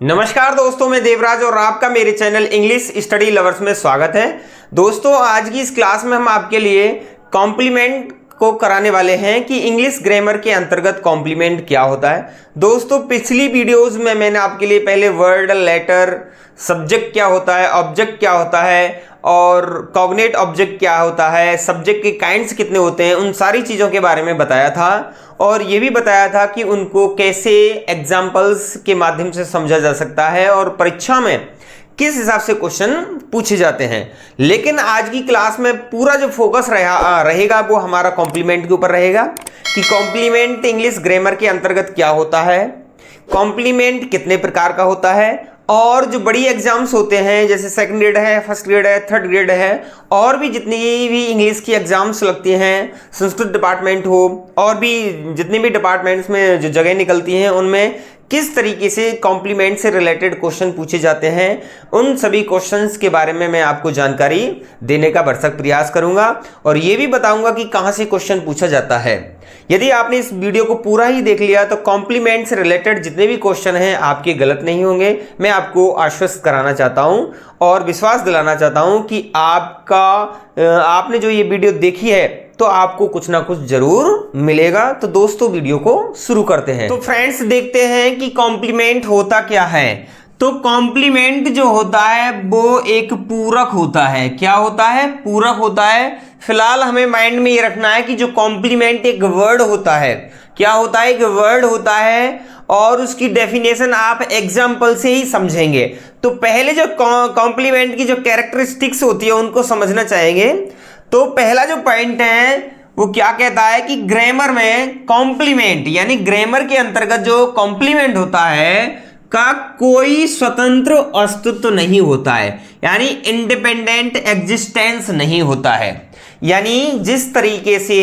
नमस्कार दोस्तों, मैं देवराज और आपका मेरे चैनल इंग्लिश स्टडी लवर्स में स्वागत है। दोस्तों, आज की इस क्लास में हम आपके लिए कॉम्प्लीमेंट को कराने वाले हैं कि इंग्लिश ग्रामर के अंतर्गत कॉम्प्लीमेंट क्या होता है। दोस्तों, पिछली वीडियोस में मैंने आपके लिए पहले वर्ड, लेटर, सब्जेक्ट क्या होता है, ऑब्जेक्ट क्या होता है और कॉग्नेट ऑब्जेक्ट क्या होता है, सब्जेक्ट के काइंड्स कितने होते हैं, उन सारी चीज़ों के बारे में बताया था और ये भी बताया था कि उनको कैसे एग्जाम्पल्स के माध्यम से समझा जा सकता है और परीक्षा में किस हिसाब से क्वेश्चन पूछे जाते हैं। लेकिन आज की क्लास में पूरा जो फोकस रहेगा वो हमारा कॉम्प्लीमेंट के ऊपर रहेगा कि कॉम्प्लीमेंट इंग्लिश ग्रामर के अंतर्गत क्या होता है, कॉम्प्लीमेंट कितने प्रकार का होता है और जो बड़ी एग्जाम्स होते हैं जैसे सेकंड ग्रेड है, फर्स्ट ग्रेड है, थर्ड ग्रेड है और भी जितनी भी इंग्लिश की एग्जाम्स लगती हैं, संस्कृत डिपार्टमेंट हो और भी जितने भी डिपार्टमेंट्स में जो जगह निकलती हैं उनमें किस तरीके से कॉम्प्लीमेंट से रिलेटेड क्वेश्चन पूछे जाते हैं, उन सभी क्वेश्चंस के बारे में मैं आपको जानकारी देने का भरसक प्रयास करूंगा और ये भी बताऊंगा कि कहाँ से क्वेश्चन पूछा जाता है। यदि आपने इस वीडियो को पूरा ही देख लिया तो कॉम्प्लीमेंट से रिलेटेड जितने भी क्वेश्चन हैं आपके गलत नहीं होंगे। मैं आपको आश्वस्त कराना चाहता हूँ और विश्वास दिलाना चाहता हूँ कि आपने जो ये वीडियो देखी है तो आपको कुछ ना कुछ जरूर मिलेगा। तो दोस्तों, वीडियो को शुरू करते हैं। तो फ्रेंड्स, देखते हैं कि कॉम्प्लीमेंट होता क्या है। तो कॉम्प्लीमेंट जो होता है वो एक पूरक होता है। क्या होता है? पूरक होता है। फिलहाल हमें माइंड में ये रखना है कि जो कॉम्प्लीमेंट एक वर्ड होता है, क्या होता है? एक वर्ड होता है और उसकी डेफिनेशन आप एग्जाम्पल से ही समझेंगे। तो पहले जो कॉम्प्लीमेंट की जो कैरेक्टरिस्टिक्स होती है उनको समझना चाहेंगे। तो पहला जो पॉइंट है वो क्या कहता है कि ग्रामर में कॉम्प्लीमेंट यानी ग्रामर के अंतर्गत जो कॉम्प्लीमेंट होता है का कोई स्वतंत्र अस्तित्व नहीं होता है, यानी इंडिपेंडेंट एग्जिस्टेंस नहीं होता है। यानी जिस तरीके से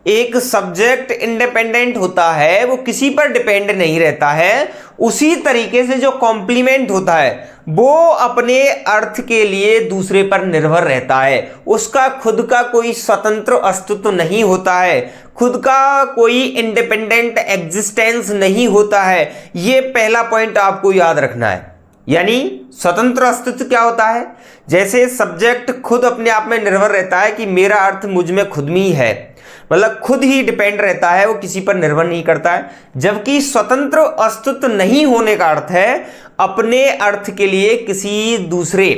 एक सब्जेक्ट इंडिपेंडेंट होता है, वो किसी पर डिपेंड नहीं रहता है, उसी तरीके से जो कॉम्प्लीमेंट होता है वो अपने अर्थ के लिए दूसरे पर निर्भर रहता है। उसका खुद का कोई स्वतंत्र अस्तित्व नहीं होता है, खुद का कोई इंडिपेंडेंट एग्जिस्टेंस नहीं होता है। ये पहला पॉइंट आपको याद रखना है। यानी स्वतंत्र अस्तित्व क्या होता है? जैसे सब्जेक्ट खुद अपने आप में निर्भर रहता है कि मेरा अर्थ मुझ में खुद में ही है, मतलब खुद ही डिपेंड रहता है, वो किसी पर निर्भर नहीं करता है। जबकि स्वतंत्र अस्तित्व नहीं होने का अर्थ है अपने अर्थ के लिए किसी दूसरे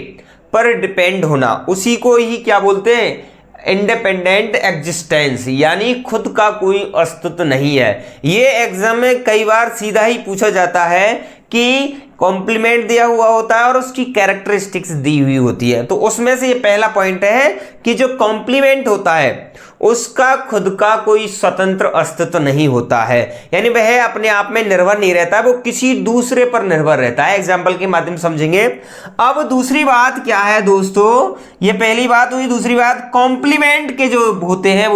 पर डिपेंड होना। उसी को ही क्या बोलते हैं? इंडिपेंडेंट एग्जिस्टेंस, यानी खुद का कोई अस्तित्व नहीं है। ये एग्जाम में कई बार सीधा ही पूछा जाता है कि कॉम्प्लीमेंट दिया हुआ होता है और उसकी कैरेक्टरिस्टिक्स दी हुई होती है। तो उसमें से ये पहला पॉइंट है कि जो कॉम्प्लीमेंट होता है उसका खुद का कोई स्वतंत्र अस्तित्व नहीं होता है, यानी वह अपने आप में निर्भर नहीं रहता है, वो किसी दूसरे पर निर्भर रहता है। एग्जाम्पल के माध्यम समझेंगे। अब दूसरी बात क्या है दोस्तों? ये पहली बात हुई। दूसरी बात, कॉम्प्लीमेंट के जो होते हैं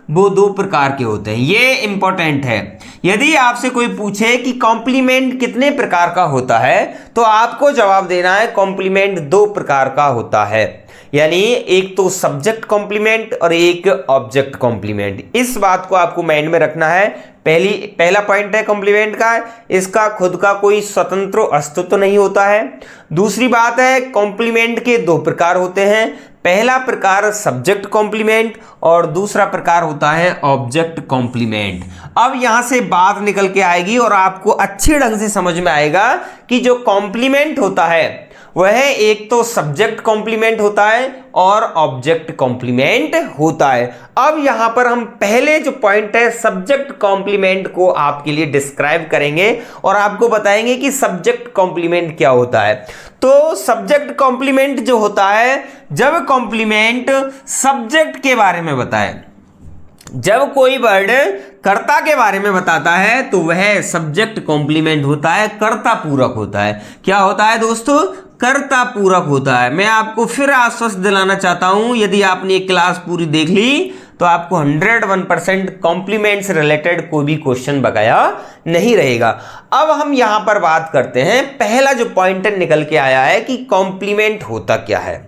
वो दो प्रकार के होते हैं। ये इंपॉर्टेंट है। यदि आपसे कोई पूछे कि कॉम्प्लीमेंट कितने प्रकार का होता है तो आपको जवाब देना है कॉम्प्लीमेंट दो प्रकार का होता है। यानी एक तो सब्जेक्ट कॉम्प्लीमेंट और एक ऑब्जेक्ट कॉम्प्लीमेंट। इस बात को आपको माइंड में रखना है। पहला पॉइंट है कॉम्प्लीमेंट का, इसका खुद का कोई स्वतंत्र अस्तित्व नहीं होता है। दूसरी बात है कॉम्प्लीमेंट के दो प्रकार होते हैं। पहला प्रकार सब्जेक्ट कॉम्प्लीमेंट और दूसरा प्रकार होता है ऑब्जेक्ट कॉम्प्लीमेंट। अब यहां से बात निकल के आएगी और आपको अच्छे ढंग से समझ में आएगा कि जो कॉम्प्लीमेंट होता है वह एक तो सब्जेक्ट कॉम्प्लीमेंट होता है और ऑब्जेक्ट कॉम्प्लीमेंट होता है। अब यहां पर हम पहले जो पॉइंट है सब्जेक्ट कॉम्प्लीमेंट को आपके लिए डिस्क्राइब करेंगे और आपको बताएंगे कि सब्जेक्ट कॉम्प्लीमेंट क्या होता है। तो सब्जेक्ट कॉम्प्लीमेंट जो होता है, जब कॉम्प्लीमेंट सब्जेक्ट के बारे में बताए, जब कोई वर्ड कर्ता के बारे में बताता है तो वह सब्जेक्ट कॉम्प्लीमेंट होता है, कर्ता पूरक होता है। क्या होता है दोस्तों? कर्ता पूरक होता है। मैं आपको फिर आश्वस्त दिलाना चाहता हूं, यदि आपने एक क्लास पूरी देख ली तो आपको 101% कॉम्प्लीमेंट से रिलेटेड कोई भी क्वेश्चन बकाया नहीं रहेगा। अब हम यहां पर बात करते हैं, पहला जो पॉइंट निकल के आया है कि कॉम्प्लीमेंट होता क्या है।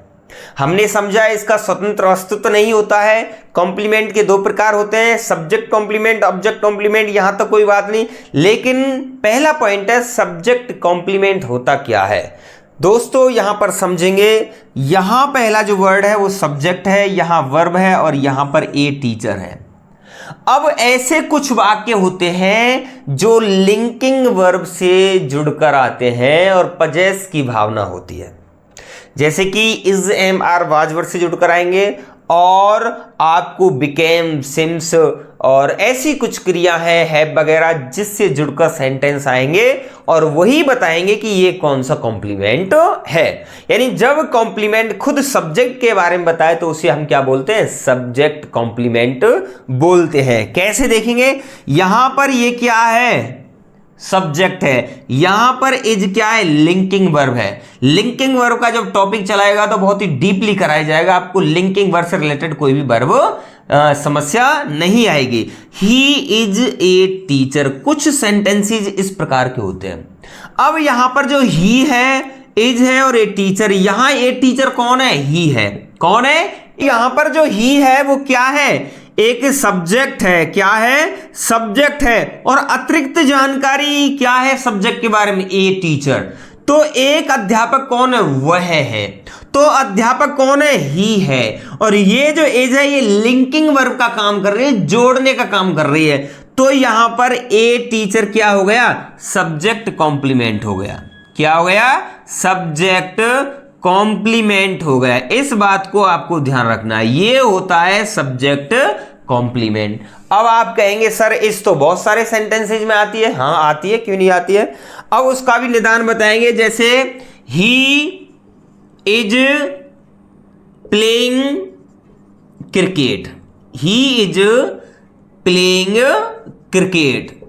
हमने समझा इसका स्वतंत्र अस्तित्व नहीं होता है। कॉम्प्लीमेंट के दो प्रकार होते हैं, सब्जेक्ट कॉम्प्लीमेंट, ऑब्जेक्ट कॉम्प्लीमेंट। यहां तक कोई बात नहीं, लेकिन पहला पॉइंट है सब्जेक्ट कॉम्प्लीमेंट होता क्या है। दोस्तों यहां पर समझेंगे, यहां पहला जो वर्ड है वो सब्जेक्ट है, यहां वर्ब है और यहां पर ए टीचर है। अब ऐसे कुछ वाक्य होते हैं जो लिंकिंग वर्ब से जुड़कर आते हैं और पजेस की भावना होती है, जैसे कि is, am, are, was word से जुड़कर आएंगे और आपको बिकेम, सिम्स और ऐसी कुछ क्रिया है, हैव वगैरह, जिससे जुड़कर सेंटेंस आएंगे और वही बताएंगे कि ये कौन सा कॉम्प्लीमेंट है। यानी जब कॉम्प्लीमेंट खुद सब्जेक्ट के बारे में बताए तो उसे हम क्या बोलते हैं, सब्जेक्ट कॉम्प्लीमेंट बोलते हैं। कैसे देखेंगे, यहां पर ये क्या है, सब्जेक्ट है, यहां पर इज क्या है, लिंकिंग वर्ब है। लिंकिंग वर्ब का जब टॉपिक चलाएगा तो बहुत ही डीपली कराया जाएगा, आपको लिंकिंग वर्ब से रिलेटेड कोई भी वर्ब समस्या नहीं आएगी। ही इज ए टीचर, कुछ सेंटेंसेस इस प्रकार के होते हैं। अब यहां पर जो ही है, इज है और ए टीचर, यहां ए टीचर कौन है, ही है। कौन है, यहां पर जो ही है वो क्या है, एक सब्जेक्ट है। क्या है, सब्जेक्ट है। और अतिरिक्त जानकारी क्या है सब्जेक्ट के बारे में, ए टीचर। तो एक अध्यापक कौन है, वह है। तो अध्यापक कौन है, ही है। और ये जो एज है ये लिंकिंग वर्ब का काम कर रही है, जोड़ने का काम कर रही है। तो यहां पर ए टीचर क्या हो गया, सब्जेक्ट कॉम्प्लीमेंट हो गया। क्या हो गया, सब्जेक्ट कॉम्प्लीमेंट हो गया। इस बात को आपको ध्यान रखना है, ये होता है सब्जेक्ट कॉम्प्लीमेंट। अब आप कहेंगे सर इस तो बहुत सारे सेंटेंसेज में आती है। हाँ आती है, क्यों नहीं आती है। अब उसका भी निदान बताएंगे, जैसे he is playing cricket, he is playing cricket,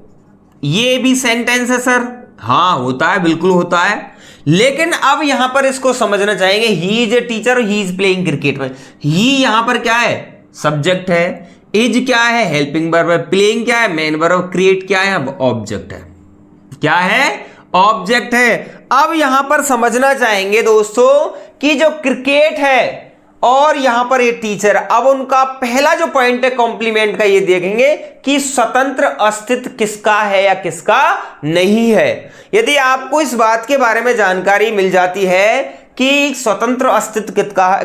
ये भी सेंटेंस है सर। हाँ होता है, बिल्कुल होता है। लेकिन अब यहां पर इसको समझना चाहेंगे, he is a teacher, he is playing cricket में ही यहां पर क्या है, सब्जेक्ट है। इज क्या है, हेल्पिंग वर्ब है। प्लेइंग क्या है, मेन वर्ब। क्रिएट क्या है, ऑब्जेक्ट है। क्या है, ऑब्जेक्ट है। अब यहां पर समझना चाहेंगे दोस्तों कि जो क्रिकेट है और यहां पर ये टीचर, अब उनका पहला जो पॉइंट है कॉम्प्लीमेंट का, ये देखेंगे कि स्वतंत्र अस्तित्व किसका है या किसका नहीं है। यदि आपको इस बात के बारे में जानकारी मिल जाती है कि स्वतंत्र अस्तित्व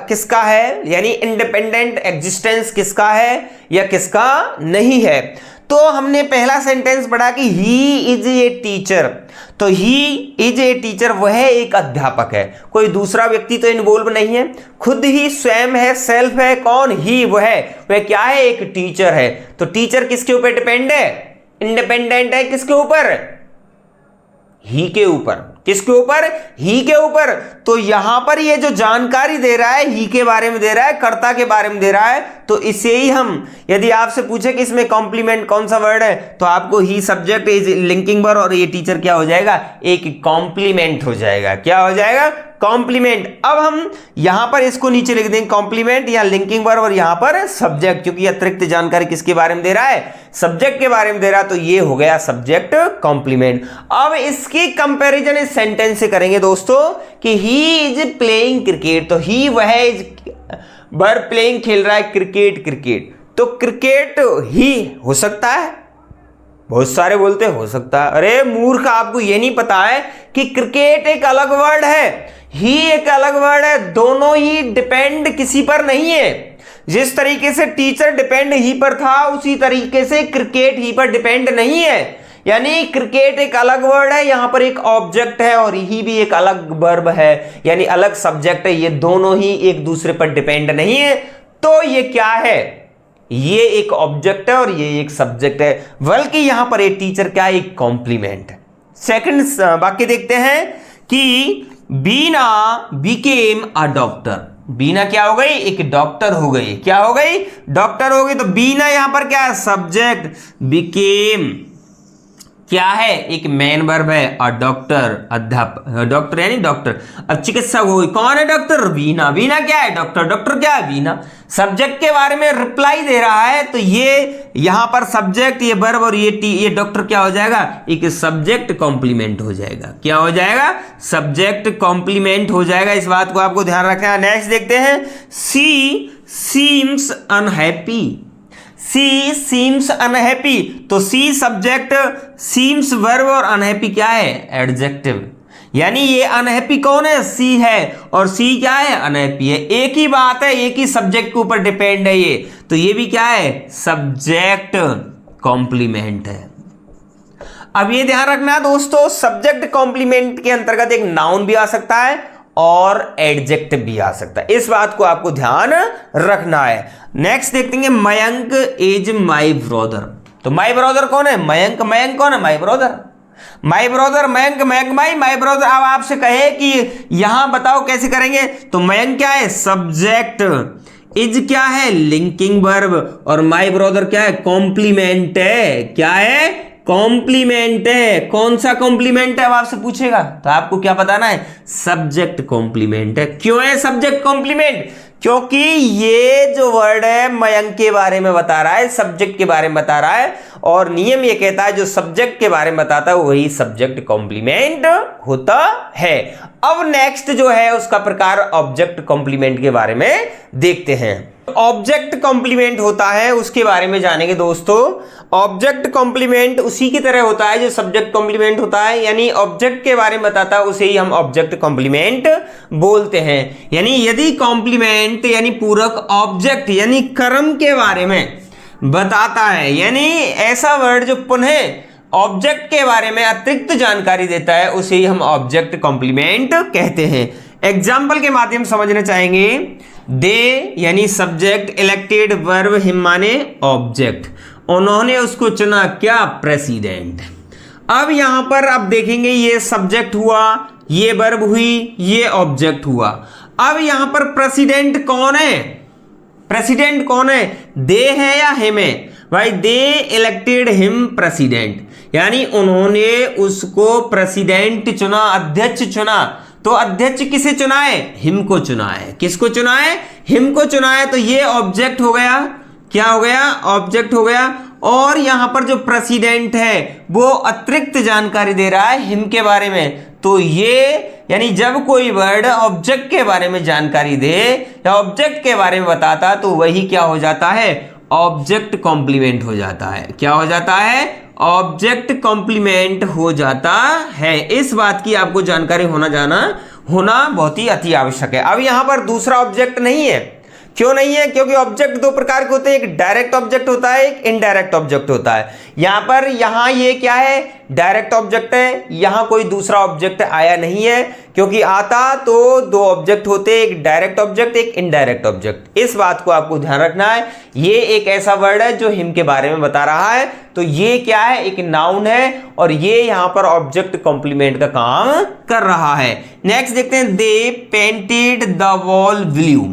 किसका है, यानी इंडिपेंडेंट एग्जिस्टेंस किसका है या किसका नहीं है, तो हमने पहला सेंटेंस पढ़ा कि ही इज ए टीचर। तो ही इज ए टीचर, वह एक अध्यापक है, कोई दूसरा व्यक्ति तो इन्वॉल्व नहीं है, खुद ही स्वयं है, सेल्फ है। कौन, ही, वह क्या है, एक टीचर है। तो टीचर किसके ऊपर डिपेंड है, इंडिपेंडेंट है। किसके ऊपर, ही के ऊपर। किसके ऊपर, ही के ऊपर। तो यहां पर ये जो जानकारी दे रहा है, ही के बारे में दे रहा है, कर्ता के बारे में दे रहा है। तो इसे ही हम, यदि आपसे पूछे कि इसमें कॉम्प्लीमेंट कौन सा वर्ड है, तो आपको ही सब्जेक्ट, इज लिंकिंग वर्ब और ये टीचर क्या हो जाएगा, एक कॉम्प्लीमेंट हो जाएगा। क्या हो जाएगा, कॉम्प्लीमेंट। अब हम यहां पर इसको नीचे लिख देंगे, कॉम्प्लीमेंट या लिंकिंग वर्ब और यहां पर सब्जेक्ट, क्योंकि अतिरिक्त जानकारी किसके बारे में दे रहा है, सब्जेक्ट के बारे में दे रहा है। तो ये हो गया सब्जेक्ट कॉम्प्लीमेंट। अब इसकी कंपैरिजन इस सेंटेंस से करेंगे दोस्तों कि ही इज प्लेइंग क्रिकेट। तो ही, वह, इज वर्ब, प्लेइंग खेल रहा है, क्रिकेट। तो क्रिकेट ही हो सकता है, बहुत सारे बोलते हो सकता है। अरे मूर्ख, आपको ये नहीं पता है कि क्रिकेट एक अलग वर्ड है, ही एक अलग वर्ड है। दोनों ही डिपेंड किसी पर नहीं है। जिस तरीके से टीचर डिपेंड ही पर था, उसी तरीके से क्रिकेट ही पर डिपेंड नहीं है। यानी क्रिकेट एक अलग वर्ड है, यहां पर एक ऑब्जेक्ट है, और ही भी एक अलग वर्ब है, यानी अलग सब्जेक्ट है। ये दोनों ही एक दूसरे पर डिपेंड नहीं है। तो ये क्या है, ये एक ऑब्जेक्ट है और ये एक सब्जेक्ट है, बल्कि यहां पर एक टीचर क्या है, एक कॉम्प्लीमेंट है। सेकंड वाक्य देखते हैं कि बीना बिकेम अ डॉक्टर। बीना क्या हो गई, एक डॉक्टर हो गई। क्या हो गई, डॉक्टर हो गई। तो बीना यहां पर क्या है, सब्जेक्ट। बिकेम क्या है, एक मेन वर्ब है, और डॉक्टर अध्यापक, डॉक्टर यानी डॉक्टर। अब चिकित्सक हो, कौन है डॉक्टर, वीना। वीना क्या है, डॉक्टर। डॉक्टर क्या है, वीना। सब्जेक्ट के बारे में रिप्लाई दे रहा है, तो ये यहां पर सब्जेक्ट, ये वर्ब और ये डॉक्टर क्या हो जाएगा, एक सब्जेक्ट कॉम्प्लीमेंट हो जाएगा। क्या हो जाएगा, सब्जेक्ट कॉम्प्लीमेंट हो जाएगा। इस बात को आपको ध्यान रखना है। नेक्स्ट देखते हैं, सी सीम्स अनहैप्पी। सी सीम्स अनहैप्पी, तो सी सब्जेक्ट, सीम्स वर्ब और अनहैप्पी क्या है, एडजेक्टिव। यानी ये अनहैप्पी कौन है, सी है, और सी क्या है, अनहैप्पी है। एक ही बात है, एक ही सब्जेक्ट के ऊपर डिपेंड है ये, तो ये भी क्या है, सब्जेक्ट कॉम्प्लीमेंट है। अब ये ध्यान रखना दोस्तों, सब्जेक्ट कॉम्प्लीमेंट के अंतर्गत एक नाउन भी आ सकता है और एडजेक्टिव भी आ सकता है। इस बात को आपको ध्यान रखना है। नेक्स्ट देखते हैं, मयंक इज माई ब्रदर। तो माई ब्रदर कौन है, मयंक। मयंक कौन है, my brother. My brother, Mayank, Mayank my brother. अब आपसे कहे कि यहां बताओ कैसे करेंगे, तो मयंक क्या है, सब्जेक्ट, इज क्या है, लिंकिंग वर्ब, और माई ब्रदर क्या है, कॉम्प्लीमेंट है। क्या है, कॉम्प्लीमेंट है। कौन सा कॉम्प्लीमेंट है, अब आपसे पूछेगा, तो आपको क्या बताना है, सब्जेक्ट कॉम्प्लीमेंट है। क्यों है सब्जेक्ट कॉम्प्लीमेंट, क्योंकि ये जो वर्ड है मयंक के बारे में बता रहा है, सब्जेक्ट के बारे में बता रहा है, और नियम ये कहता है जो सब्जेक्ट के बारे में बताता है वही सब्जेक्ट कॉम्प्लीमेंट होता है। अब नेक्स्ट जो है उसका प्रकार ऑब्जेक्ट कॉम्प्लीमेंट के बारे में देखते हैं। ऑब्जेक्ट कॉम्प्लीमेंट होता है, उसके बारे में जानेंगे दोस्तों। ऑब्जेक्ट कॉम्प्लीमेंट उसी की तरह होता है जो सब्जेक्ट कॉम्प्लीमेंट होता है, यानी ऑब्जेक्ट के बारे में बताता है उसे ही हम ऑब्जेक्ट कॉम्प्लीमेंट बोलते हैं। यानी यदि कॉम्प्लीमेंट यानी पूरक ऑब्जेक्ट यानी कर्म के बारे में बताता है, यानी ऐसा वर्ड जो पुनः ऑब्जेक्ट के बारे में अतिरिक्त जानकारी देता है, उसे ही हम ऑब्जेक्ट कॉम्प्लीमेंट कहते हैं। एग्जाम्पल के माध्यम समझना चाहेंगे, दे यानी सब्जेक्ट, इलेक्टेड वर्ब, हिम माने ऑब्जेक्ट, उन्होंने उसको चुना क्या, प्रेसिडेंट। अब यहां पर अब देखेंगे ये सब्जेक्ट हुआ, ये वर्ब हुई, ये ऑब्जेक्ट हुआ। अब यहां पर प्रेसिडेंट कौन है, प्रेसिडेंट कौन है, दे है या हिम है, भाई दे इलेक्टेड हिम प्रेसिडेंट, यानी उन्होंने उसको प्रेसिडेंट चुना, अध्यक्ष चुना। तो अध्यक्ष किसे चुना है, हिम को चुना है। किसको चुना है, हिम को चुना है। तो ये ऑब्जेक्ट हो गया, क्या हो गया, ऑब्जेक्ट हो गया। और यहां पर जो प्रेसिडेंट है वो अतिरिक्त जानकारी दे रहा है हिम के बारे में। तो ये यानी जब कोई वर्ड ऑब्जेक्ट के बारे में जानकारी दे या ऑब्जेक्ट के बारे में बताता, तो वही क्या हो जाता है, ऑब्जेक्ट कॉम्प्लीमेंट हो जाता है। क्या हो जाता है, ऑब्जेक्ट कॉम्प्लीमेंट हो जाता है। इस बात की आपको जानकारी होना बहुत ही अति आवश्यक है। अब यहां पर दूसरा ऑब्जेक्ट नहीं है। क्यों नहीं है, क्योंकि ऑब्जेक्ट दो प्रकार के होते हैं, एक डायरेक्ट ऑब्जेक्ट होता है, एक इनडायरेक्ट ऑब्जेक्ट होता है। यहां ये क्या है, डायरेक्ट ऑब्जेक्ट है, यहां कोई दूसरा ऑब्जेक्ट आया नहीं है, क्योंकि आता तो दो ऑब्जेक्ट होते, एक डायरेक्ट ऑब्जेक्ट, एक इनडायरेक्ट ऑब्जेक्ट। इस बात को आपको ध्यान रखना है। ये एक ऐसा वर्ड है जो हिम के बारे में बता रहा है, तो ये क्या है, एक नाउन है, और ये यहां पर ऑब्जेक्ट कॉम्प्लीमेंट का काम कर रहा है। नेक्स्ट देखते हैं, दे पेंटेड द वॉल ब्लू,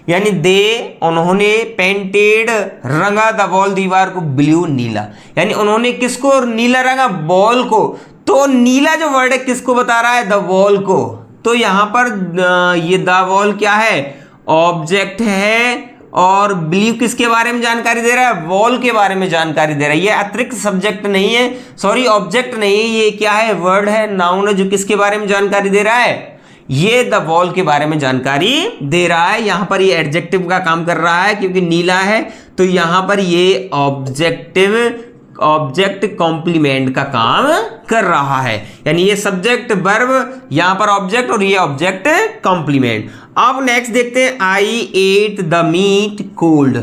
यानी दे उन्होंने, पेंटेड रंगा, द वॉल दीवार को, ब्लू नीला, यानी उन्होंने किसको नीला रंगा, बॉल को। तो नीला जो वर्ड है किसको बता रहा है, द वॉल को। तो यहां पर ये द वॉल क्या है, ऑब्जेक्ट है, और ब्लू किसके बारे में जानकारी दे रहा है, वॉल के बारे में जानकारी दे रहा है। ये अतिरिक्त सब्जेक्ट नहीं है, सॉरी ऑब्जेक्ट नहीं है, ये क्या है, वर्ड है, नाउन है, जो किसके बारे में जानकारी दे रहा है, ये द वॉल के बारे में जानकारी दे रहा है। यहां पर ये एडजेक्टिव का काम कर रहा है, क्योंकि नीला है, तो यहां पर ये ऑब्जेक्ट कॉम्प्लीमेंट का काम कर रहा है। यानी ये सब्जेक्ट वर्ब, यहां पर ऑब्जेक्ट, और ये ऑब्जेक्ट कॉम्प्लीमेंट। अब नेक्स्ट देखते हैं, आई एट द मीट कोल्ड।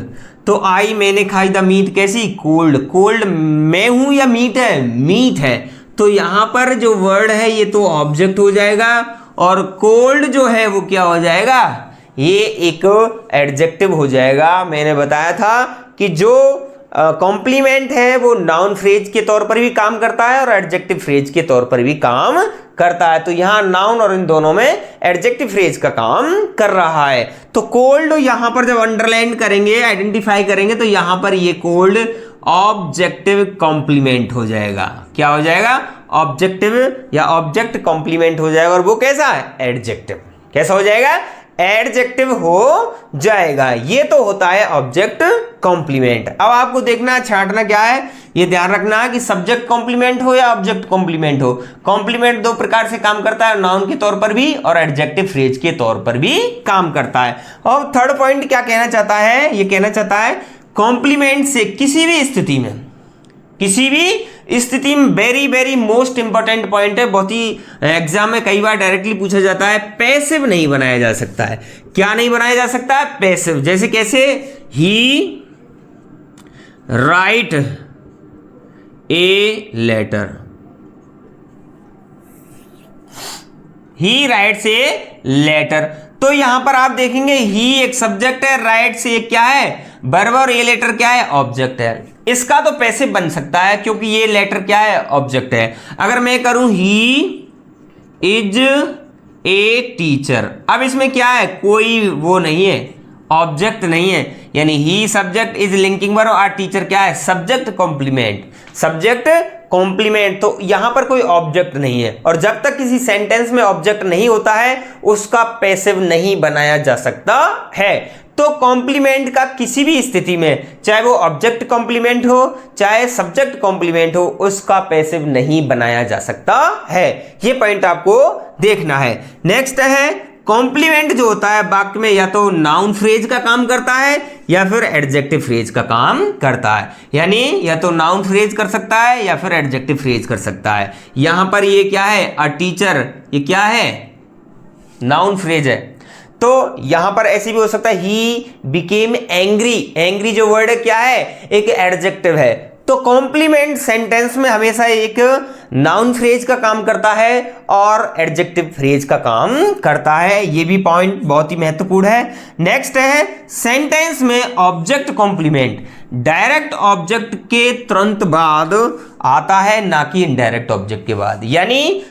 तो आई मैंने खाई, द मीट कैसी, कोल्ड। कोल्ड मैं हूं या मीट है, मीट है। तो यहां पर जो वर्ड है ये तो ऑब्जेक्ट हो जाएगा, और कोल्ड जो है वो क्या हो जाएगा, ये एक एडजेक्टिव हो जाएगा। मैंने बताया था कि जो कॉम्प्लीमेंट है वो नाउन फ्रेज के तौर पर भी काम करता है और एडजेक्टिव फ्रेज के तौर पर भी काम करता है। तो यहां नाउन और इन दोनों में एडजेक्टिव फ्रेज का काम कर रहा है। तो कोल्ड यहां पर जब अंडरलाइन करेंगे, आइडेंटिफाई करेंगे, तो यहां पर ये कोल्ड ऑब्जेक्टिव कॉम्प्लीमेंट हो जाएगा। क्या हो जाएगा? ऑब्जेक्टिव या ऑब्जेक्ट कॉम्प्लीमेंट हो जाएगा, और वो कैसा है? एडजेक्टिव। कैसा हो जाएगा? एडजेक्टिव हो जाएगा। ये तो होता है ऑब्जेक्ट कॉम्प्लीमेंट। अब आपको देखना छांटना क्या है, ये ध्यान रखना कि सब्जेक्ट कॉम्प्लीमेंट हो या ऑब्जेक्ट कॉम्प्लीमेंट हो। कॉम्प्लीमेंट दो प्रकार से काम करता है, नाउन के तौर पर भी और एडजेक्टिव फ्रेज के तौर पर भी काम करता है। और थर्ड पॉइंट क्या कहना चाहता है? ये कहना चाहता है कॉम्प्लीमेंट से किसी भी स्थिति में very very most important point है, बहुत ही एग्जाम में कई बार डायरेक्टली पूछा जाता है, पैसिव नहीं बनाया जा सकता है। क्या नहीं बनाया जा सकता है? पैसिव। जैसे कैसे? He write a letter, he writes a letter. तो यहां पर आप देखेंगे ही एक सब्जेक्ट है, राइट से क्या है? वर्ब, और ए लेटर क्या है? ऑब्जेक्ट है। इसका तो पैसिव बन सकता है क्योंकि ये लेटर क्या है? ऑब्जेक्ट है। अगर मैं करूं ही इज ए टीचर, अब इसमें क्या है? कोई वो नहीं है, ऑब्जेक्ट नहीं है, यानी ही सब्जेक्ट इज लिंकिंग वर्ब और टीचर क्या है? Subject complement. सब्जेक्ट कॉम्प्लीमेंट, तो यहां पर कोई ऑब्जेक्ट नहीं है, और जब तक किसी सेंटेंस में ऑब्जेक्ट नहीं होता है उसका पैसिव नहीं बनाया जा सकता है। तो कॉम्प्लीमेंट का किसी भी स्थिति में, चाहे वो ऑब्जेक्ट कॉम्प्लीमेंट हो चाहे सब्जेक्ट कॉम्प्लीमेंट हो, उसका पैसिव नहीं बनाया जा सकता है। ये पॉइंट आपको देखना है। नेक्स्ट है कॉम्प्लीमेंट जो होता है वाक्य में या तो नाउन फ्रेज का काम करता है या फिर एडजेक्टिव फ्रेज का काम करता है, यानी या तो नाउन फ्रेज कर सकता है या फिर एडजेक्टिव फ्रेज कर सकता है। यहां पर ये क्या है? अ टीचर, ये क्या है? नाउन फ्रेज है। तो यहां पर ऐसे भी हो सकता है ही बिकेम एंग्री, एंग्री जो वर्ड है क्या है? एक एडजेक्टिव है। तो कॉम्प्लीमेंट सेंटेंस में हमेशा एक नाउन फ्रेज का काम करता है और एडजेक्टिव फ्रेज का काम करता है। ये भी पॉइंट बहुत ही महत्वपूर्ण है। नेक्स्ट है सेंटेंस में ऑब्जेक्ट कॉम्प्लीमेंट डायरेक्ट ऑब्जेक्ट के तुरंत बाद आता है, ना कि इनडायरेक्ट ऑब्जेक्ट के बाद। यानी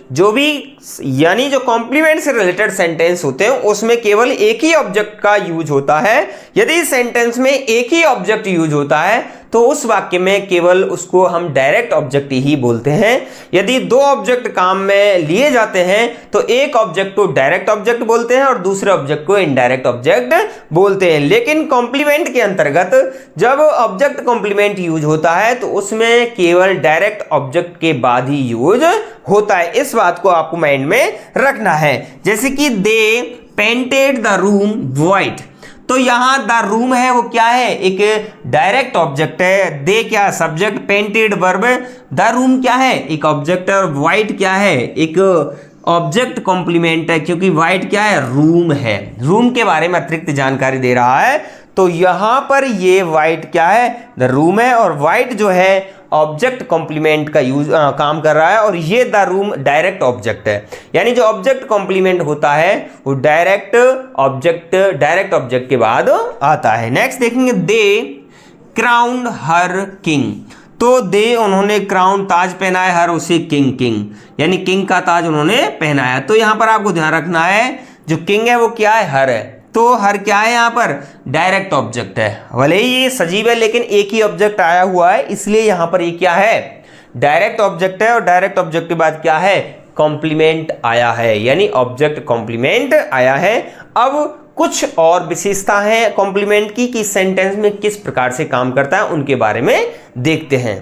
जो कॉम्प्लीमेंट से रिलेटेड सेंटेंस होते हैं उसमें केवल एक ही ऑब्जेक्ट का यूज होता है। यदि सेंटेंस में एक ही ऑब्जेक्ट यूज होता है तो उस वाक्य में केवल उसको हम डायरेक्ट ऑब्जेक्ट ही बोलते हैं। यदि दो ऑब्जेक्ट काम में लिए जाते हैं तो एक ऑब्जेक्ट को डायरेक्ट ऑब्जेक्ट बोलते हैं और दूसरे ऑब्जेक्ट को इनडायरेक्ट ऑब्जेक्ट बोलते हैं। लेकिन कॉम्प्लीमेंट के अंतर्गत जब ऑब्जेक्ट कॉम्प्लीमेंट यूज होता है तो उसमें केवल डायरेक्ट ऑब्जेक्ट के बाद ही यूज होता है। इस बात को आपको माइंड में रखना है। जैसे कि दे पेंटेड द रूम व्हाइट, तो यहां द रूम है वो क्या है? एक डायरेक्ट ऑब्जेक्ट है। दे क्या? Subject, painted verb, the room क्या है? एक ऑब्जेक्ट है, और व्हाइट क्या है? एक ऑब्जेक्ट कॉम्प्लीमेंट है, क्योंकि व्हाइट क्या है? रूम है। रूम के बारे में अतिरिक्त जानकारी दे रहा है। तो यहां पर ये व्हाइट क्या है? द रूम है, और व्हाइट जो है ऑब्जेक्ट कॉम्प्लीमेंट का यूज काम कर रहा है, और ये द रूम डायरेक्ट ऑब्जेक्ट है। यानी जो ऑब्जेक्ट कॉम्प्लीमेंट होता है वो डायरेक्ट ऑब्जेक्ट के बाद आता है। नेक्स्ट देखेंगे दे क्राउन हर किंग, तो दे उन्होंने क्राउन ताज पहनाया, हर उसे किंग, यानी किंग का ताज उन्होंने पहनाया। तो यहां पर आपको ध्यान रखना है जो किंग है वो क्या है? हर है। तो हर क्या है? यहां पर डायरेक्ट ऑब्जेक्ट है। भले ही ये सजीव है लेकिन एक ही ऑब्जेक्ट आया हुआ है, इसलिए यहां पर ये क्या है? डायरेक्ट ऑब्जेक्ट है, और डायरेक्ट ऑब्जेक्ट के बाद क्या है? कॉम्प्लीमेंट आया है, यानी ऑब्जेक्ट कॉम्प्लीमेंट आया है। अब कुछ और विशेषता है कॉम्प्लीमेंट की कि सेंटेंस में किस प्रकार से काम करता है, उनके बारे में देखते हैं।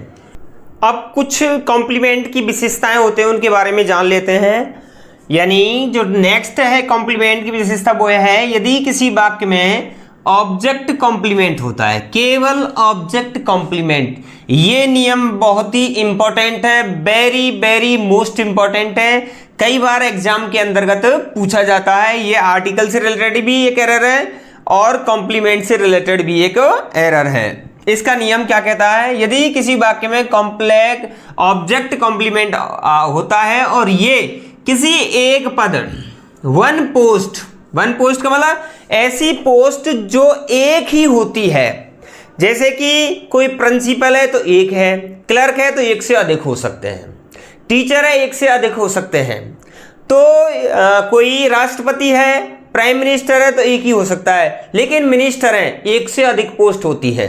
अब कुछ कॉम्प्लीमेंट की विशेषताएं होते हैं उनके बारे में जान लेते हैं। यानी जो नेक्स्ट है कॉम्प्लीमेंट की विशेषता वो है यदि किसी वाक्य में ऑब्जेक्ट कॉम्प्लीमेंट होता है, केवल ऑब्जेक्ट कॉम्प्लीमेंट। ये नियम बहुत ही इंपॉर्टेंट है, वेरी वेरी मोस्ट इंपॉर्टेंट है। कई बार एग्जाम के अंतर्गत पूछा जाता है। ये आर्टिकल से रिलेटेड भी एक एरर है और कॉम्प्लीमेंट से रिलेटेड भी एक एरर है। इसका नियम क्या कहता है? यदि किसी वाक्य में कॉम्प्लेक्स ऑब्जेक्ट कॉम्प्लीमेंट होता है और ये किसी एक पद वन पोस्ट का मतलब ऐसी पोस्ट जो एक ही होती है, जैसे कि कोई प्रिंसिपल है तो एक है, क्लर्क है तो एक से अधिक हो सकते हैं, टीचर है एक से अधिक हो सकते हैं, तो कोई राष्ट्रपति है, प्राइम मिनिस्टर है तो एक ही हो सकता है, लेकिन मिनिस्टर है एक से अधिक पोस्ट होती है।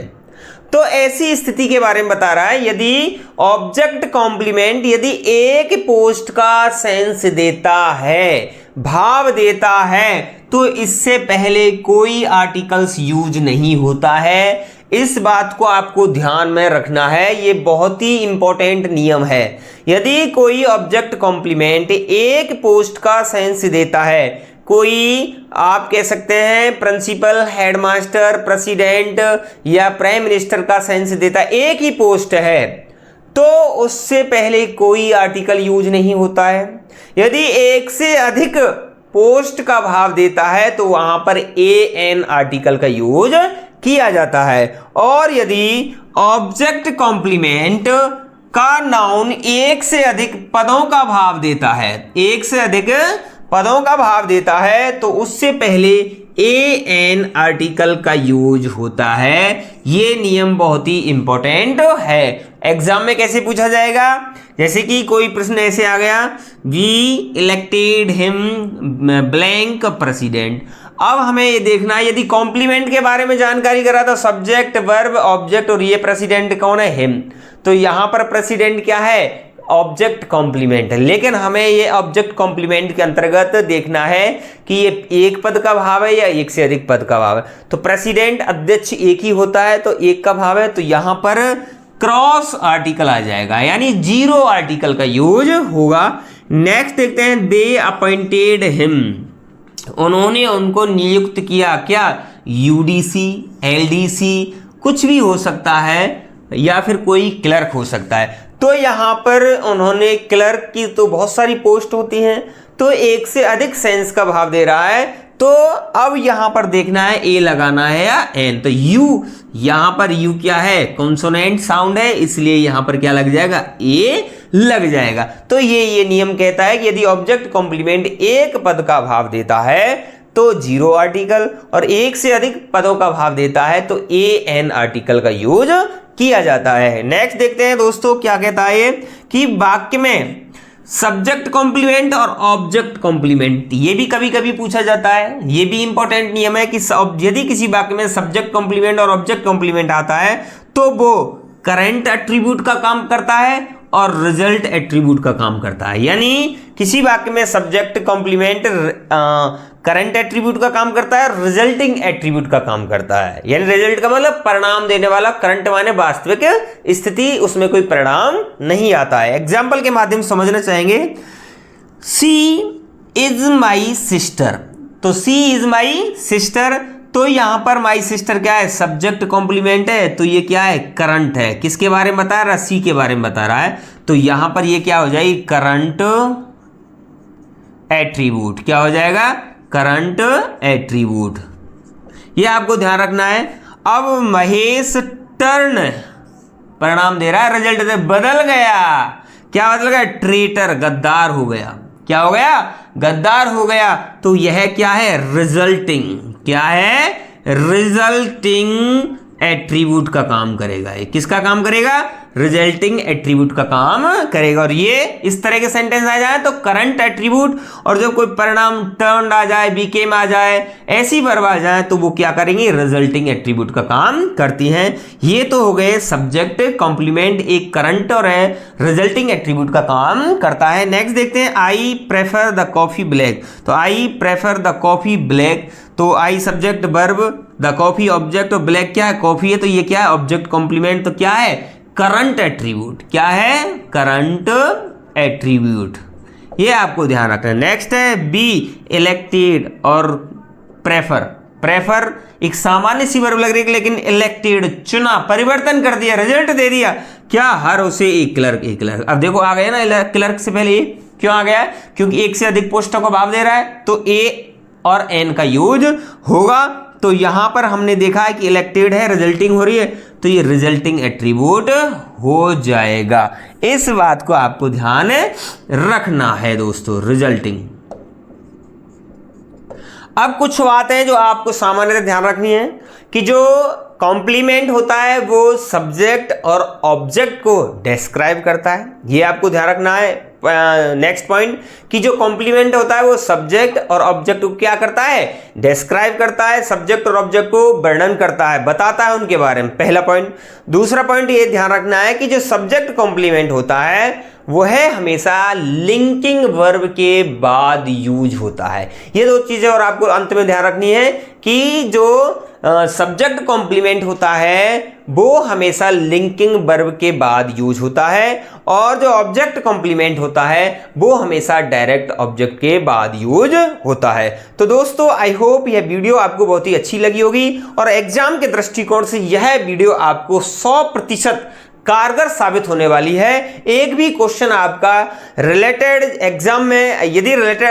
तो ऐसी स्थिति के बारे में बता रहा है, यदि ऑब्जेक्ट कॉम्प्लीमेंट यदि एक पोस्ट का सेंस देता है, भाव देता है, तो इससे पहले कोई आर्टिकल्स यूज नहीं होता है। इस बात को आपको ध्यान में रखना है, ये बहुत ही इंपॉर्टेंट नियम है। यदि कोई ऑब्जेक्ट कॉम्प्लीमेंट एक पोस्ट का सेंस देता है, कोई आप कह सकते हैं प्रिंसिपल, हेडमास्टर, प्रेसिडेंट या प्राइम मिनिस्टर का सेंस देता है, एक ही पोस्ट है, तो उससे पहले कोई आर्टिकल यूज नहीं होता है। यदि एक से अधिक पोस्ट का भाव देता है तो वहां पर एन आर्टिकल का यूज किया जाता है। और यदि ऑब्जेक्ट कॉम्प्लीमेंट का नाउन एक से अधिक पदों का भाव देता है, एक से अधिक पदों का भाव देता है, तो उससे पहले एन आर्टिकल का यूज होता है। ये नियम बहुत ही इंपॉर्टेंट है। एग्जाम में कैसे पूछा जाएगा, जैसे कि कोई प्रश्न ऐसे आ गया, we elected him blank president. अब हमें ये देखना है, यदि कॉम्प्लीमेंट के बारे में जानकारी करा तो सब्जेक्ट, वर्ब, ऑब्जेक्ट, और ये प्रेसिडेंट कौन है, हिम। तो यहां पर प्रेसिडेंट क्या है, ऑब्जेक्ट कॉम्प्लीमेंट है। लेकिन हमें ये ऑब्जेक्ट कॉम्प्लीमेंट के अंतर्गत देखना है कि ये एक पद का भाव है या एक से अधिक पद का भाव है। तो प्रेसिडेंट, अध्यक्ष एक ही होता है, तो एक का भाव है, तो यहां पर क्रॉस आर्टिकल आ जाएगा, यानी जीरो आर्टिकल का यूज होगा। नेक्स्ट देखते हैं, दे अपॉइंटेड हिम, उन्होंने उनको नियुक्त किया, क्या, यूडीसी, एलडीसी, कुछ भी हो सकता है, या फिर कोई क्लर्क हो सकता है। तो यहां पर उन्होंने, क्लर्क की तो बहुत सारी पोस्ट होती हैं, तो एक से अधिक सेंस का भाव दे रहा है, तो अब यहां पर देखना है ए लगाना है या एन। तो यू, यहां पर यू क्या है, कॉन्सोनेंट साउंड है, इसलिए यहां पर क्या लग जाएगा, ए लग जाएगा। तो ये नियम कहता है कि यदि ऑब्जेक्ट कॉम्प्लीमेंट एक पद का भाव देता है तो जीरो आर्टिकल, और एक से अधिक पदों का भाव देता है तो ए एन आर्टिकल का यूज किया जाता है। नेक्स्ट देखते हैं दोस्तों, क्या कहता है कि वाक्य में सब्जेक्ट कॉम्प्लीमेंट और ऑब्जेक्ट कॉम्प्लीमेंट, ये भी कभी कभी पूछा जाता है। ये भी इंपॉर्टेंट नियम है कि यदि किसी वाक्य में सब्जेक्ट कॉम्प्लीमेंट और ऑब्जेक्ट कॉम्प्लीमेंट आता है तो वो करंट एट्रीब्यूट का काम करता है और रिजल्ट एट्रीब्यूट का काम करता है। यानी किसी वाक्य में सब्जेक्ट कॉम्प्लीमेंट करंट एट्रीब्यूट का काम करता है, रिजल्टिंग एट्रीब्यूट का काम करता है। यानी रिजल्ट का मतलब परिणाम देने वाला, करंट माने वास्तविक स्थिति, उसमें कोई परिणाम नहीं आता है। एग्जाम्पल के माध्यम से समझना चाहेंगे, सी इज माई सिस्टर, तो सी इज माई सिस्टर, तो यहां पर माई सिस्टर क्या है, सब्जेक्ट कॉम्प्लीमेंट है, तो ये क्या है, करंट है। किसके बारे में बता रहा है, सी के बारे में बता रहा है, तो यहां पर ये क्या हो जाएगी, करंट एट्रीब्यूट। क्या हो जाएगा, करंट एट्रीब्यूट। ये आपको ध्यान रखना है। अब महेश टर्न, परिणाम दे रहा है, रिजल्ट दे, बदल गया, क्या बदल गया, ट्रेटर, गद्दार हो गया। क्या हो गया, गद्दार हो गया। तो यह क्या है, रिजल्टिंग, क्या है, रिजल्टिंग एट्रीब्यूट का काम करेगा। ये किसका काम करेगा, रिजल्टिंग एट्रीब्यूट का काम करेगा। और ये इस तरह के सेंटेंस आ जाए तो करंट एट्रीब्यूट, और जब कोई परिणाम टर्न आ जाए, बीकेम आ जाए, ऐसी वर्ब आ जाए, तो वो क्या करेंगे, रिजल्टिंग एट्रीब्यूट का काम करती हैं। ये तो हो गए सब्जेक्ट कॉम्प्लीमेंट, एक करंट और है रिजल्टिंग एट्रीब्यूट का काम करता है। नेक्स्ट देखते हैं, I prefer the coffee black, तो I prefer the coffee black, तो I subject verb, the coffee object, और ब्लैक क्या है, कॉफी है, तो ये क्या है, ऑब्जेक्ट कॉम्प्लीमेंट, तो क्या है, करंट एट्रीब्यूट। क्या है, करंट एट्रीब्यूट। ये आपको ध्यान रखना है। नेक्स्ट है बी इलेक्टेड और प्रेफर। प्रेफर एक सामान्य सी वर्ब लग रही है, लेकिन इलेक्टेड चुना, परिवर्तन कर दिया, रिजल्ट दे दिया, क्या, हर उसे एक क्लर्क, एक क्लर्क। अब देखो आ गया ना, क्लर्क से पहले क्यों आ गया, क्योंकि एक से अधिक पोस्टों का भाव दे रहा है, तो ए और एन का यूज होगा। तो यहां पर हमने देखा है कि इलेक्टेड है, रिजल्टिंग हो रही है, तो ये रिजल्टिंग एट्रीब्यूट हो जाएगा। इस बात को आपको ध्यान रखना है दोस्तों, रिजल्टिंग। अब कुछ बातें जो आपको सामान्यतः ध्यान रखनी है कि जो कॉम्प्लीमेंट होता है वो सब्जेक्ट और ऑब्जेक्ट को डिस्क्राइब करता है, ये आपको ध्यान रखना है। नेक्स्ट पॉइंट कि जो कॉम्प्लीमेंट होता है वो सब्जेक्ट और ऑब्जेक्ट को क्या करता है, डिस्क्राइब करता है, सब्जेक्ट और ऑब्जेक्ट को वर्णन करता है, बताता है उनके बारे में, पहला पॉइंट। दूसरा पॉइंट ये ध्यान रखना है कि जो सब्जेक्ट कॉम्प्लीमेंट होता है वो है हमेशा लिंकिंग वर्ब के बाद यूज होता है। ये दो चीजें और आपको अंत में ध्यान रखनी है कि जो सब्जेक्ट कॉम्प्लीमेंट होता है वो हमेशा लिंकिंग वर्ब के बाद यूज होता है, और जो ऑब्जेक्ट कॉम्प्लीमेंट होता है वो हमेशा डायरेक्ट ऑब्जेक्ट के बाद यूज होता है। तो दोस्तों आई होप यह वीडियो आपको बहुत ही अच्छी लगी होगी और एग्जाम के दृष्टिकोण से यह वीडियो आपको 100% कारगर साबित होने वाली है। एक भी क्वेश्चन आपका रिलेटेड एग्जाम में, यदि रिलेटेड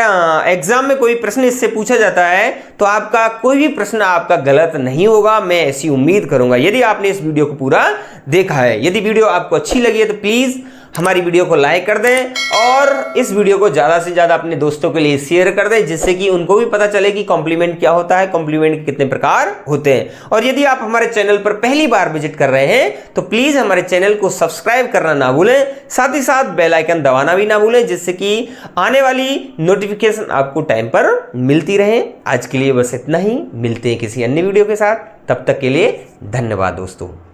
एग्जाम में कोई प्रश्न इससे पूछा जाता है तो आपका कोई भी प्रश्न आपका गलत नहीं होगा, मैं ऐसी उम्मीद करूंगा यदि आपने इस वीडियो को पूरा देखा है। यदि वीडियो आपको अच्छी लगी है तो प्लीज हमारी वीडियो को लाइक कर दें और इस वीडियो को ज़्यादा से ज़्यादा अपने दोस्तों के लिए शेयर कर दें, जिससे कि उनको भी पता चले कि कॉम्प्लीमेंट क्या होता है, कॉम्प्लीमेंट कितने प्रकार होते हैं। और यदि आप हमारे चैनल पर पहली बार विजिट कर रहे हैं तो प्लीज़ हमारे चैनल को सब्सक्राइब करना ना भूलें, साथ ही साथ बेल आइकन दबाना भी ना भूलें, जिससे कि आने वाली नोटिफिकेशन आपको टाइम पर मिलती रहे। आज के लिए बस इतना ही, मिलते हैं किसी अन्य वीडियो के साथ, तब तक के लिए धन्यवाद दोस्तों।